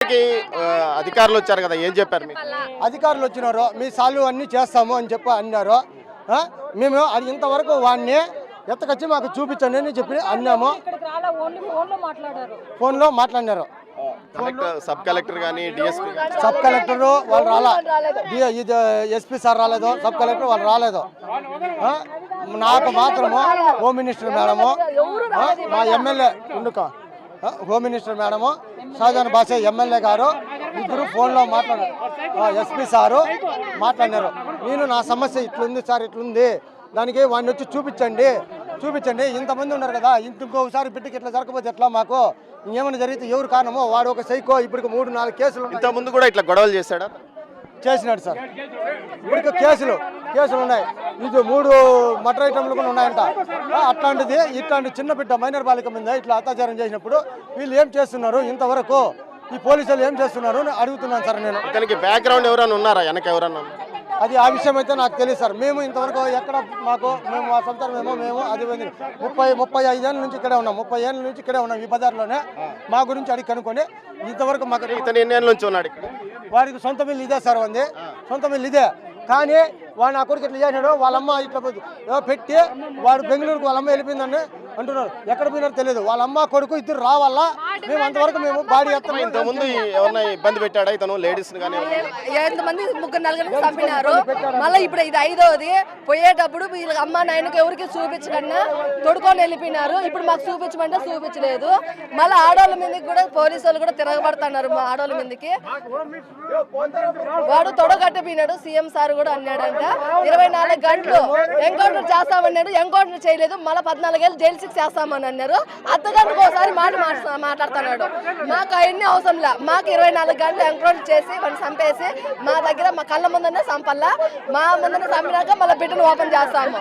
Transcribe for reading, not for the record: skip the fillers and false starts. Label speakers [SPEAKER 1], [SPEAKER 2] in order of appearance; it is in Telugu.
[SPEAKER 1] అధికారులు వచ్చారు కదా, ఏం చెప్పారు మీకు?
[SPEAKER 2] అధికారులు వచ్చినారు, మీ సాల్వ్ అన్నీ చేస్తాము అని చెప్పి అన్నారు. మేము అది ఇంతవరకు వాడిని ఎత్తకొచ్చి మాకు చూపించండి అని చెప్పి అన్నాము. ఫోన్లో మాట్లాడినారు.
[SPEAKER 1] సబ్ కలెక్టర్ కానీ డిఎస్పీ
[SPEAKER 2] సబ్ కలెక్టర్ వాళ్ళు రాలా, ఇది ఎస్పీ సార్ రాలేదు, సబ్ కలెక్టర్ వాళ్ళు రాలేదు. నాకు మాత్రము హోమ్ మినిస్టర్ మేడము, మా ఎమ్మెల్యే ఉండుక home minister madam, Shajan Basha MLA గారు ఇద్దరు ఫోన్లో మాట్లాడారు. ఎస్పీ సారు మాట్లాడినారు. నేను నా సమస్య ఇట్లుంది సార్, ఇట్లుంది, దానికి వాడిని వచ్చి చూపించండి. ఇంతమంది ఉన్నారు కదా, ఇంకొకసారి బిడ్డకి ఇట్లా జరగకపోతే ఎట్లా, మాకు ఇంకేమైనా జరిగితే ఎవరు కారణమో, వాడు ఒక సైకో. ఇప్పటికి 3-4 కేసులు.
[SPEAKER 1] ఇంతకుముందు కూడా ఇట్లా గొడవలు చేశాడా?
[SPEAKER 2] చేసినాడు సార్. ఇప్పటికి కేసులు ఉన్నాయి. ఇది 3 మర్డర్ ఐటమ్లు కూడా ఉన్నాయంట. అట్లాంటిది ఇట్లాంటి చిన్న బిడ్డ మైనర్ బాలిక మీద ఇట్లా అత్యాచారం చేసినప్పుడు వీళ్ళు ఏం చేస్తున్నారు, ఇంతవరకు ఈ పోలీసులు ఏం చేస్తున్నారు అని అడుగుతున్నాను సార్ నేను.
[SPEAKER 1] ఇతనికి బ్యాక్గ్రౌండ్ ఎవరైనా ఉన్నారా, వెనక ఎవరన్నా?
[SPEAKER 2] అది ఆ విషయం అయితే నాకు తెలియదు సార్. మేము ఇంతవరకు ఎక్కడ మేము మా సొంతం మేము అది 35 ఏళ్ళ నుంచి ఇక్కడే ఉన్నాం. 30 ఏళ్ళ నుంచి ఇక్కడే ఉన్నాం. ఈ బజార్లోనే మా గురించి అడిగి కనుక్కొని ఇంతవరకు మాకు.
[SPEAKER 1] ఇతను ఎన్ని ఏళ్ళ నుంచి ఉన్నాడు ఇక్కడ?
[SPEAKER 2] వాడికి సొంత ఇల్లు ఇదే సార్, ఉంది సొంత ఇల్లు ఇదే. కానీ వాడు నా కొడుకు ఇట్లా చేసినాడు, వాళ్ళమ్మ ఇట్లా పెట్టి వాడు బెంగళూరుకు వాళ్ళమ్మ వెళ్ళిపోయిందని అంటున్నారు. ఎక్కడ పోయినారో తెలియదు. వాళ్ళమ్మ కొడుకు ఇద్దరు రావాలా, మేము అంతవరకు మేము బాడీ ఎత్తాము.
[SPEAKER 1] ఇంతకుముందు ఎవరన్నా ఇబ్బంది పెట్టాడా ఇతను లేడీస్ కానీ?
[SPEAKER 3] 3-4 చంపినారు. మళ్ళీ ఇప్పుడు ఇది 5వది. పోయేటప్పుడు వీళ్ళకి అమ్మ నాయనకు ఎవరికి చూపించకుండా తొడుకొని వెళ్ళిపోయినారు. ఇప్పుడు మాకు చూపించమంటే చూపించలేదు. మళ్ళీ ఆడవాళ్ళ మీదకి కూడా పోలీసు వాళ్ళు కూడా తిరగబడుతున్నారు. మా ఆడవాళ్ళ మీదకి వాడు తొడగట్టపోయినాడు. సీఎం సార్ కూడా అన్నాడంట 24 గంటలు ఎంకౌంటర్ చేస్తామన్నాడు. ఎంకౌంటర్ చేయలేదు. మళ్ళీ 14 ఏళ్ళు జైలు శిక్ష చేస్తామని అన్నారు. అర్ధగంటకు ఒకసారి మాట్లాడుతున్నాడు. మాకు అవన్నీ అవసరం లే. మాకు 24 గంటలు ఎంకౌంటర్ చేసి వాడిని చంపేసి మా దగ్గర మా కళ్ళ ముందనే చంపల్లా. మా ముందనే చంపినాక మళ్ళీ బిడ్డను ఓపెన్ చేస్తాము.